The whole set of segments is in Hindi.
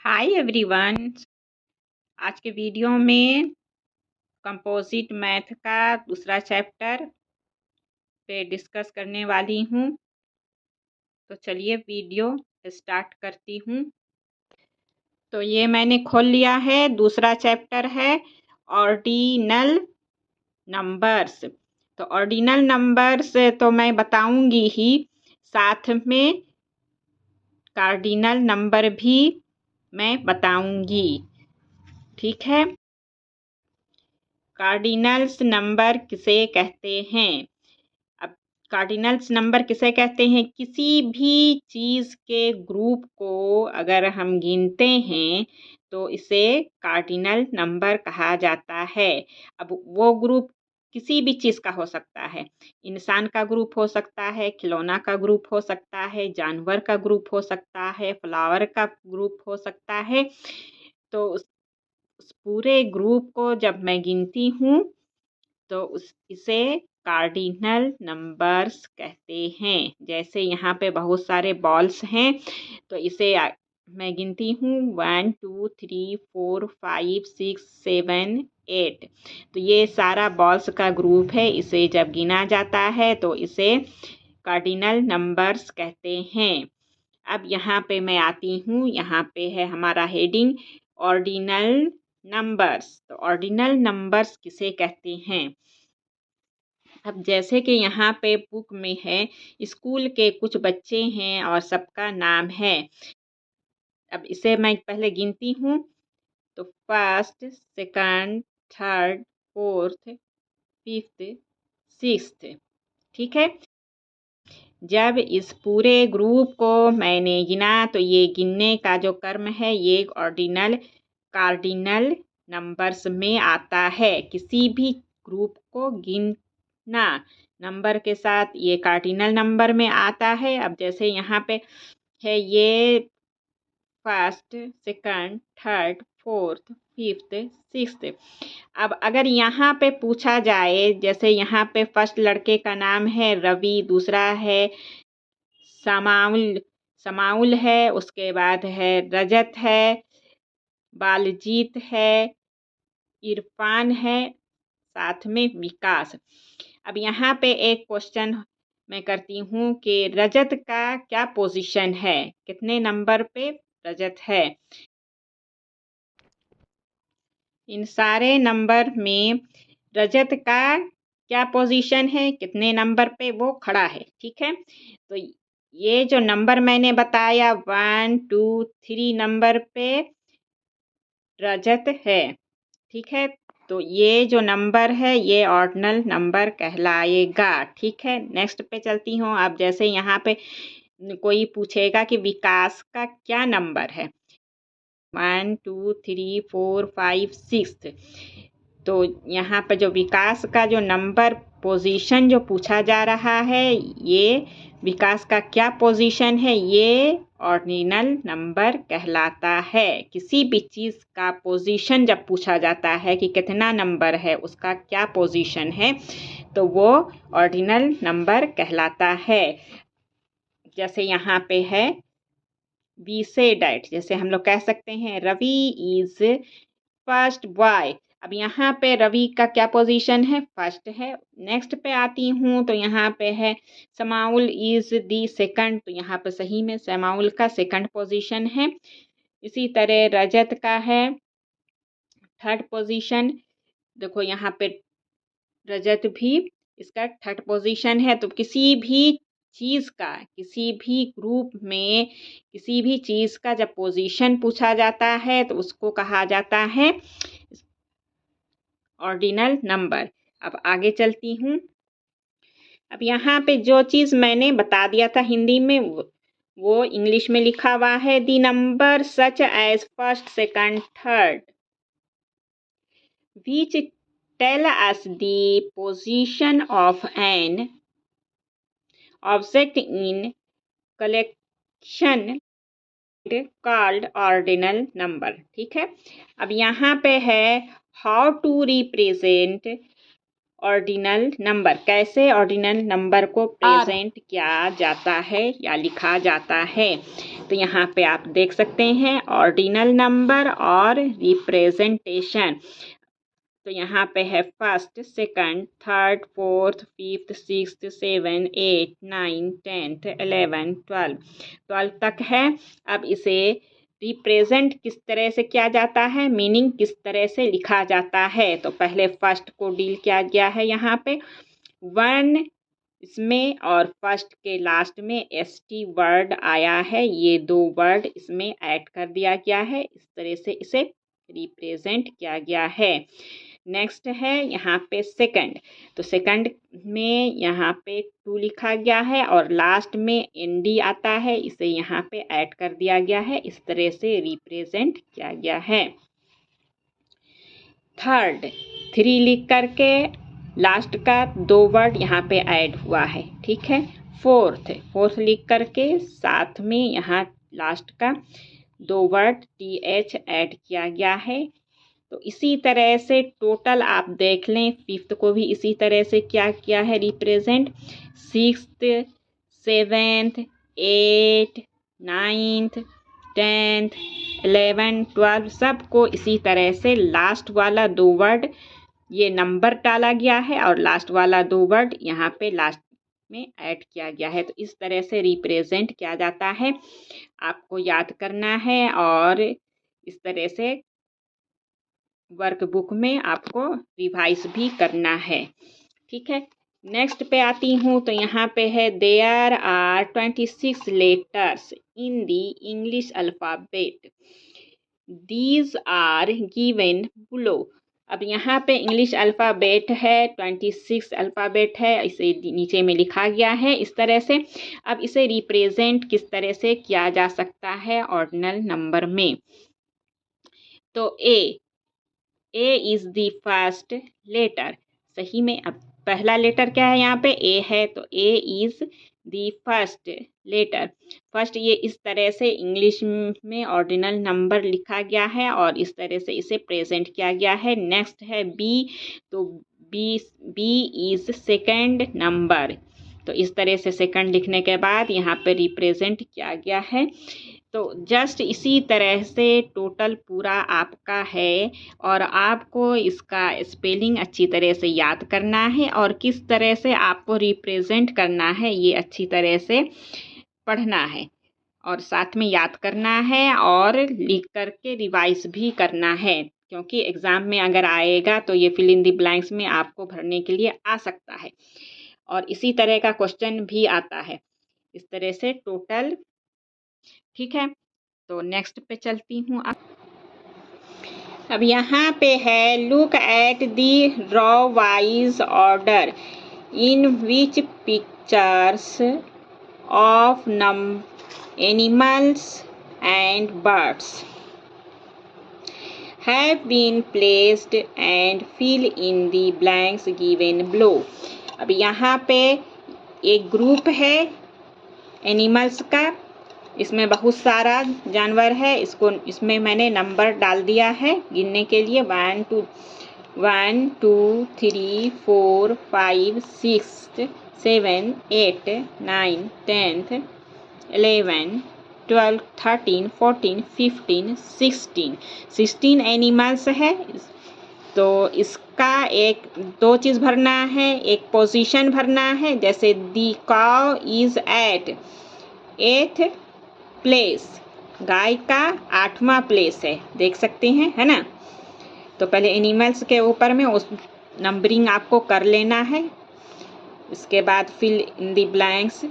Hi everyone. आज के वीडियो में कंपोजिट मैथ का दूसरा चैप्टर पे डिस्कस करने वाली हूँ। तो चलिए वीडियो स्टार्ट करती हूँ। तो ये मैंने खोल लिया है। दूसरा चैप्टर है ऑर्डिनल नंबर्स। तो ऑर्डिनल नंबर्स तो मैं बताऊंगी ही, साथ में कार्डिनल नंबर भी मैं बताऊंगी। ठीक है। कार्डिनल्स नंबर किसे कहते हैं? अब कार्डिनल्स नंबर किसे कहते हैं? किसी भी चीज़ के ग्रुप को अगर हम गिनते हैं तो इसे कार्डिनल नंबर कहा जाता है। अब वो ग्रुप किसी भी चीज़ का हो सकता है। इंसान का ग्रुप हो सकता है, खिलौना का ग्रुप हो सकता है, जानवर का ग्रुप हो सकता है, फ्लावर का ग्रुप हो सकता है। तो उस पूरे ग्रुप को जब मैं गिनती हूँ तो इसे कार्डिनल नंबर्स कहते हैं। जैसे यहाँ पे बहुत सारे बॉल्स हैं तो इसे मैं गिनती हूँ 1 2 3 4 5 6 7 8। तो ये सारा बॉल्स का ग्रुप है। इसे जब गिना जाता है तो इसे कार्डिनल नंबर्स कहते हैं। अब यहाँ पे मैं आती हूँ। यहाँ पे है हमारा हेडिंग ऑर्डिनल नंबर्स। तो ऑर्डिनल नंबर्स किसे कहते हैं? अब जैसे कि यहाँ पे बुक में है, स्कूल के कुछ बच्चे हैं और सबका नाम है। अब इसे मैं पहले गिनती हूँ। तो first, second, third, fourth, fifth, sixth. ठीक है। जब इस पूरे ग्रुप को मैंने गिना तो ये गिनने का जो कर्म है ये ऑर्डिनल कार्डिनल नंबर्स में आता है। किसी भी ग्रुप को गिनना नंबर के साथ ये कार्डिनल नंबर में आता है। अब जैसे यहाँ पे है ये first, second, third, fourth, fifth, sixth. अब अगर यहाँ पे पूछा जाए, जैसे यहाँ पे फर्स्ट लड़के का नाम है रवि, दूसरा है समाउल समाउल है, उसके बाद है रजत है, बालजीत है, इरफान है, साथ में विकास। अब यहाँ पे एक क्वेश्चन मैं करती हूँ कि रजत का क्या पोजीशन है, कितने नंबर पे रजत है? इन सारे नंबर में रजत का क्या पोजीशन है, कितने नंबर पे वो खड़ा है? ठीक है। तो ये जो नंबर मैंने बताया 1 2 3 नंबर पे रजत है। ठीक है। तो ये जो नंबर है ये ऑर्डिनल नंबर कहलाएगा। ठीक है। नेक्स्ट पे चलती हूँ। अब जैसे यहाँ पे कोई पूछेगा कि विकास का क्या नंबर है, 1 2 3 4 5 6। तो यहाँ पर जो विकास का जो नंबर पोजीशन जो पूछा जा रहा है, ये विकास का क्या पोजीशन है, ये ऑर्डिनल नंबर कहलाता है। किसी भी चीज़ का पोजीशन जब पूछा जाता है कि कितना नंबर है, उसका क्या पोजीशन है, तो वो ऑर्डिनल नंबर कहलाता है। जैसे यहाँ पे है वी से डैट, जैसे हम लोग कह सकते हैं रवि इज फर्स्ट बॉय। अब यहाँ पे रवि का क्या पोजीशन है? फर्स्ट है। नेक्स्ट पे आती हूँ तो यहाँ पे है समाउल इज दी सेकंड। तो यहाँ पे सही में समाउल का सेकंड पोजीशन है। इसी तरह रजत का है थर्ड पोजीशन। देखो यहाँ पे रजत भी इसका थर्ड पोजीशन है। तो किसी भी चीज़ का, किसी भी ग्रुप में किसी भी चीज़ का जब पोजीशन पूछा जाता है तो उसको कहा जाता है ऑर्डिनल नंबर। अब आगे चलती हूँ। अब यहाँ पे जो चीज़ मैंने बता दिया था हिंदी में वो इंग्लिश में लिखा हुआ है। The number such as first, second, third which tell us the position of an object in collection called ordinal number। ठीक है। अब यहाँ पे है how to represent ordinal number, कैसे ऑर्डिनल नंबर को प्रेजेंट किया जाता है या लिखा जाता है। तो यहाँ पे आप देख सकते हैं ऑर्डिनल नंबर और रिप्रेजेंटेशन। तो यहाँ पे है first, second, third, fourth, fifth, sixth, 7, 8, 9, 10, 11, 12 तक है। अब इसे रिप्रेजेंट किस तरह से किया जाता है, मीनिंग किस तरह से लिखा जाता है। तो पहले फर्स्ट को डील किया गया है यहाँ पे 1 इसमें, और फर्स्ट के लास्ट में ST वर्ड आया है, ये 2 वर्ड इसमें ऐड कर दिया गया है। इस तरह से इसे रिप्रेजेंट किया गया है। नेक्स्ट है यहाँ पे सेकंड, तो सेकंड में यहाँ पे 2 लिखा गया है और लास्ट में ND आता है, इसे यहाँ पे ऐड कर दिया गया है। इस तरह से रिप्रेजेंट किया गया है। थर्ड 3 लिख करके लास्ट का 2 वर्ड यहाँ पे ऐड हुआ है, ठीक है। फोर्थ लिख करके साथ में यहाँ लास्ट का 2 वर्ड TH ऐड किया गया है। तो इसी तरह से टोटल आप देख लें, फिफ्थ को भी इसी तरह से क्या किया है represent, 6th, 7th, 8th, 9th, 10th, 11, 12 सबको इसी तरह से लास्ट वाला 2 वर्ड ये नंबर डाला गया है और लास्ट वाला 2 वर्ड यहाँ पे लास्ट में ऐड किया गया है। तो इस तरह से रिप्रेजेंट किया जाता है, आपको याद करना है और इस तरह से वर्कबुक में आपको रिवाइज भी करना है, ठीक है। नेक्स्ट पे आती हूँ, तो यहाँ पे है there are 26 letters in the English alphabet, these are given below. अब यहाँ पे इंग्लिश अल्फ़ाबेट है, 26 अल्फ़ाबेट है, इसे नीचे में लिखा गया है इस तरह से। अब इसे रिप्रेजेंट किस तरह से किया जा सकता है ऑर्डिनल नंबर में। तो A is the first letter, सही में। अब पहला लेटर क्या है यहाँ पे, ए है, तो A is the first letter. First ये इस तरह से इंग्लिश में ऑर्डिनल नंबर लिखा गया है और इस तरह से इसे प्रेजेंट किया गया है। नेक्स्ट है बी, तो बी इज़ सेकेंड नंबर, तो इस तरह से सेकंड लिखने के बाद यहाँ पे रिप्रेजेंट किया गया है। तो जस्ट इसी तरह से टोटल पूरा आपका है और आपको इसका स्पेलिंग अच्छी तरह से याद करना है और किस तरह से आपको रिप्रेजेंट करना है ये अच्छी तरह से पढ़ना है और साथ में याद करना है और लिख करके रिवाइज भी करना है, क्योंकि एग्ज़ाम में अगर आएगा तो ये फिल इन द ब्लैंक्स में आपको भरने के लिए आ सकता है और इसी तरह का क्वेश्चन भी आता है इस तरह से टोटल, ठीक है। तो नेक्स्ट पे चलती हूँ। अब यहाँ पे है look at the row wise order in which pictures of animals and birds have been placed and fill in the blanks given below. अब यहाँ पे एक ग्रुप है एनिमल्स का, इसमें बहुत सारा जानवर है, इसमें मैंने नंबर डाल दिया है गिनने के लिए 1 2 3 4 5 6 7 8 9 10 11 12 13 14 15 16 एनिमल्स है। तो इसका दो चीज़ भरना है, एक पोजीशन भरना है, जैसे the cow is at 8th place, गाय का 8वां प्लेस है, देख सकते हैं, है ना। तो पहले एनिमल्स के ऊपर में उस नंबरिंग आपको कर लेना है, इसके बाद fill in the blanks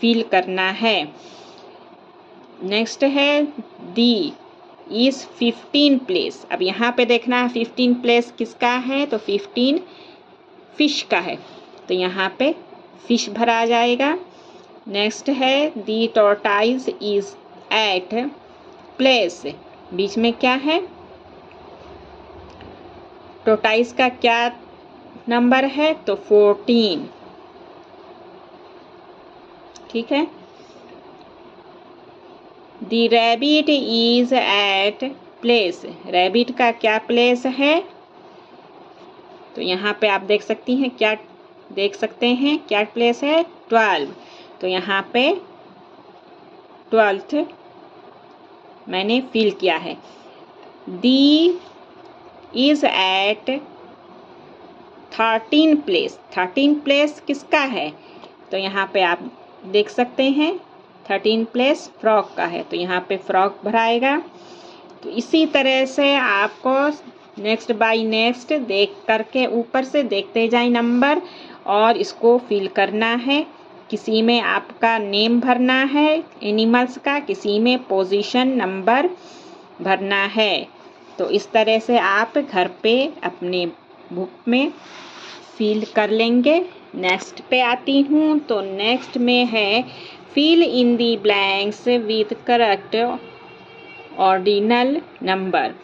fill करना है। नेक्स्ट है दी इज़ 15 प्लेस। अब यहाँ पे देखना है 15 प्लेस किसका है, तो 15 फिश का है, तो यहाँ पे फिश भरा जाएगा। नेक्स्ट है दी टॉर्टाइज इज एट प्लेस, बीच में क्या है, टॉर्टाइज का क्या नंबर है, तो 14, ठीक है। The rabbit is at place, rabbit का क्या प्लेस है, तो यहाँ पे आप देख सकती हैं क्या देख सकते हैं क्या प्लेस है 12। तो यहाँ पे 12th मैंने फिल किया है। D is at 13 place. 13 place किसका है? तो यहाँ पे आप देख सकते हैं 13 प्लेस फ्रॉक का है, तो यहाँ पे फ्रॉक भराएगा। तो इसी तरह से आपको नेक्स्ट बाय नेक्स्ट देख करके ऊपर से देखते जाए नंबर और इसको फिल करना है। किसी में आपका नेम भरना है एनिमल्स का, किसी में पोजीशन नंबर भरना है। तो इस तरह से आप घर पे अपने बुक में फिल कर लेंगे। नेक्स्ट पे आती हूँ, तो नेक्स्ट में है fill in the blanks with correct ordinal number.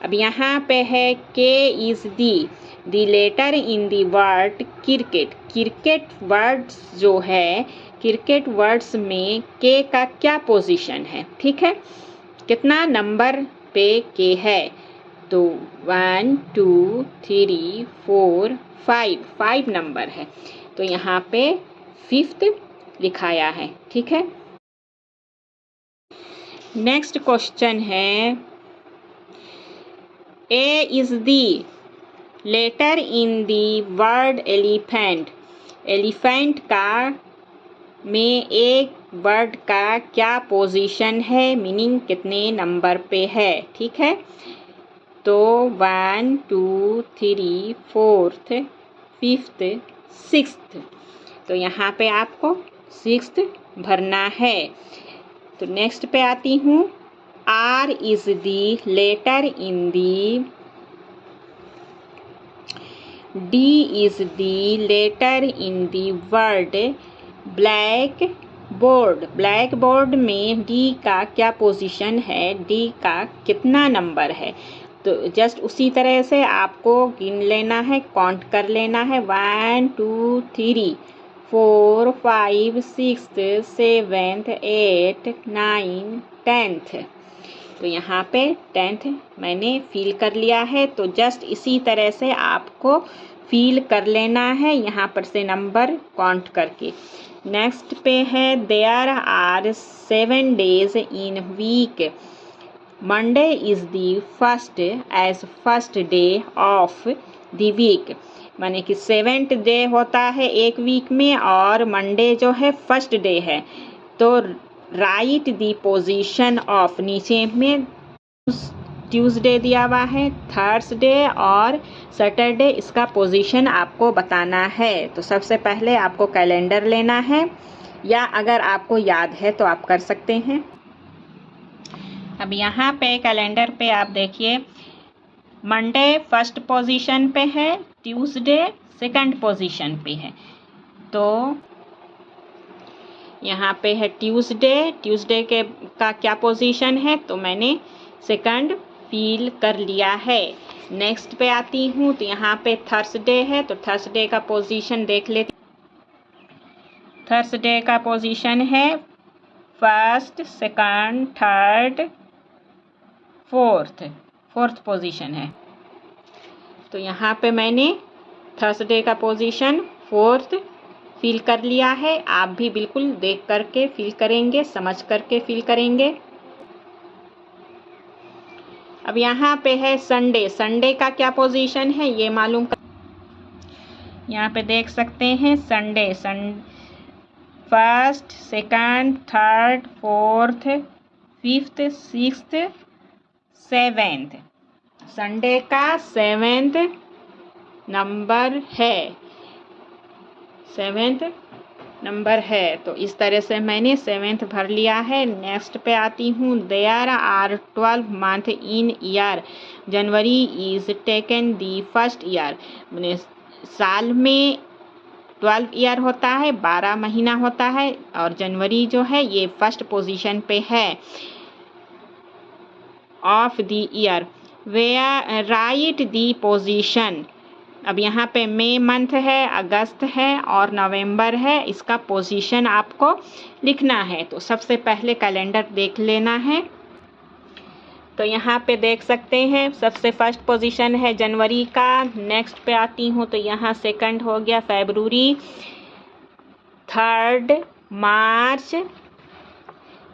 अब यहाँ पे है K is the letter in the word cricket. Cricket words जो है, क्रिकेट वर्ड्स में के का क्या पोजीशन है, ठीक है, कितना नंबर पे के है? तो 1 2 3 4 5 नंबर है, तो यहाँ पे 5th लिखाया है, ठीक है। नेक्स्ट क्वेश्चन है A is the letter in the word elephant. Elephant का में एक वर्ड का क्या पोजीशन है, मीनिंग कितने नंबर पे है, ठीक है। तो 1 2 3 4th 5th 6th, तो यहाँ पे आपको 6th भरना है। तो नेक्स्ट पे आती हूँ, R is the letter in the D is the letter in the word black board. Black board में डी का क्या पोजीशन है, डी का कितना नंबर है? तो जस्ट उसी तरह से आपको गिन लेना है, काउंट कर लेना है 1 2 3 4 5 6 7 8 9 10th। तो यहाँ पे 10th मैंने फिल कर लिया है। तो जस्ट इसी तरह से आपको फिल कर लेना है यहाँ पर से नंबर काउंट करके। नेक्स्ट पे है there are 7 days in week. Monday is the first as first day of the week, माने कि 7th डे होता है एक वीक में और मंडे जो है फर्स्ट डे है। तो राइट दी पोजीशन ऑफ, नीचे में ट्यूसडे दिया हुआ है, थर्सडे और सैटरडे, इसका पोजीशन आपको बताना है। तो सबसे पहले आपको कैलेंडर लेना है, या अगर आपको याद है तो आप कर सकते हैं। अब यहाँ पे कैलेंडर पे आप देखिए, मंडे फर्स्ट पोजीशन पे है, ट्यूसडे सेकंड पोजीशन पे है। तो यहाँ पे है ट्यूसडे का क्या पोजीशन है, तो मैंने सेकंड फिल कर लिया है। नेक्स्ट पे आती हूँ, तो यहाँ पे थर्सडे है, तो थर्सडे का पोजीशन देख लेते। थर्सडे का पोजीशन है first second third fourth position है। तो यहाँ पे मैंने थर्सडे का पोजीशन 4th फिल कर लिया है। आप भी बिल्कुल देख करके फिल करेंगे, समझ करके फिल करेंगे। अब यहाँ पे है संडे का क्या पोजीशन है ये मालूम कर, यहाँ पे देख सकते हैं Sunday first second third fourth 5th 6th 7th। Sunday का 7th नंबर है, 7th नंबर है। तो इस तरह से मैंने 7th भर लिया है। नेक्स्ट पे आती हूँ, there are 12 month in year, January is taken the first year. मैंने साल में 12 ईयर होता है, 12 महीना होता है, और जनवरी जो है ये फर्स्ट पोजीशन पे है of the year. Where right the position. अब यहाँ पे मई मंथ है, अगस्त है और नवंबर है, इसका पोजीशन आपको लिखना है। तो सबसे पहले कैलेंडर देख लेना है। तो यहाँ पे देख सकते हैं सबसे फर्स्ट पोजीशन है जनवरी का। नेक्स्ट पे आती हूँ तो यहाँ सेकंड हो गया फरवरी, थर्ड मार्च,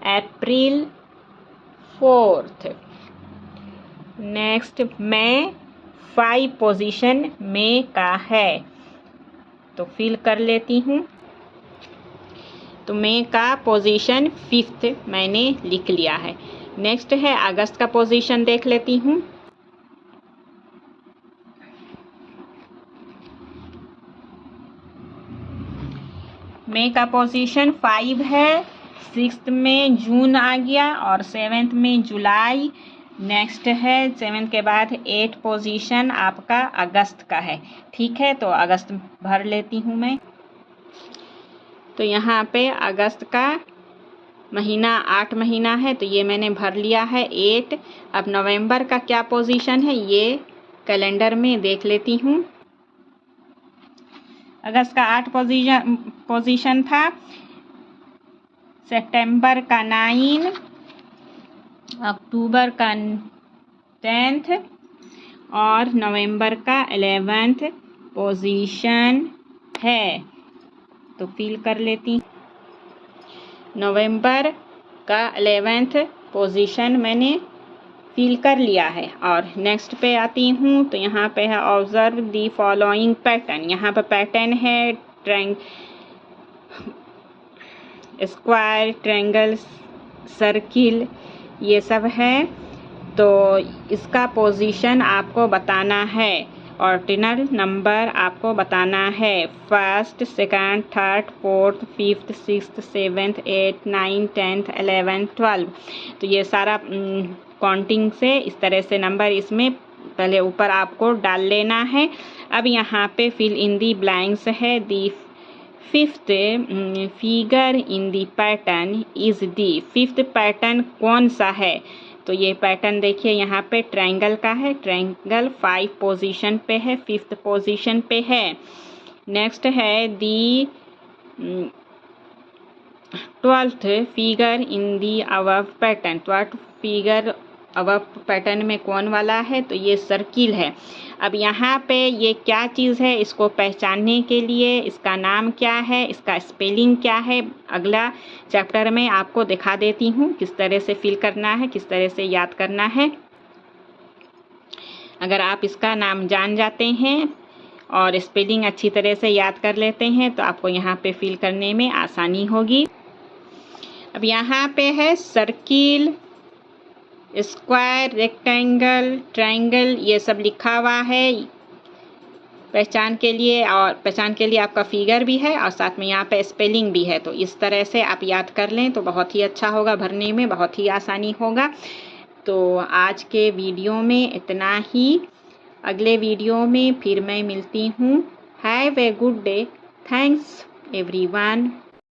अप्रैल, फोर्थ। नेक्स्ट मई, 5 पोजीशन मई का है तो फिल कर लेती हूँ। तो मई का पोजीशन 5th मैंने लिख लिया है। नेक्स्ट है अगस्त का पोजीशन देख लेती हूँ। मई का पोजीशन 5 है, 6th में जून आ गया और 7th में जुलाई। नेक्स्ट है 7th के बाद 8 पोजीशन आपका अगस्त का है। ठीक है, तो अगस्त भर लेती हूँ मैं। तो यहाँ पे अगस्त का महीना 8 महीना है तो ये मैंने भर लिया है 8। अब नवंबर का क्या पोजीशन है ये कैलेंडर में देख लेती हूँ। अगस्त का 8 पोजीशन था, सितंबर का 9, अक्टूबर का 10th और नवंबर का 11th पोजीशन है तो फिल कर लेती। नवंबर का 11th पोजीशन मैंने फिल कर लिया है। और नेक्स्ट पे आती हूँ तो यहाँ पे है ऑब्जर्व दी फॉलोइंग पैटर्न। यहाँ पे पैटर्न है स्क्वायर, ट्रायंगल, सर्किल, ये सब है। तो इसका पोजीशन आपको बताना है। ऑर्डिनल नंबर आपको बताना है, 1st, 2nd, 3rd, 4th, 5th, 6th, 7th, 8th, 9th, 10th, 11th, 12th। तो ये सारा काउंटिंग से इस तरह से नंबर इसमें पहले ऊपर आपको डाल लेना है। अब यहाँ पे फिल इन दी ब्लैंक्स है। दी 5th figure in the pattern is the. 5th pattern कौन सा है? तो ये पैटर्न देखिए यहाँ पे ट्रायंगल का है। ट्रायंगल 5 पोजीशन पे है, 5th पोजीशन पे है। नेक्स्ट है दी 12th figure in the above pattern. 12th figure above pattern में कौन वाला है? तो ये सर्किल है। अब यहाँ पे ये क्या चीज़ है, इसको पहचानने के लिए इसका नाम क्या है, इसका स्पेलिंग क्या है, अगला चैप्टर में आपको दिखा देती हूँ किस तरह से फिल करना है, किस तरह से याद करना है। अगर आप इसका नाम जान जाते हैं और स्पेलिंग अच्छी तरह से याद कर लेते हैं तो आपको यहाँ पे फिल करने में आसानी होगी। अब यहाँ पे है सर्किल, स्क्वायर, रेक्टेंगल, ट्रायंगल, ये सब लिखा हुआ है पहचान के लिए। और पहचान के लिए आपका फिगर भी है और साथ में यहाँ पे स्पेलिंग भी है। तो इस तरह से आप याद कर लें तो बहुत ही अच्छा होगा, भरने में बहुत ही आसानी होगा। तो आज के वीडियो में इतना ही। अगले वीडियो में फिर मैं मिलती हूँ। Have a good day. Thanks everyone.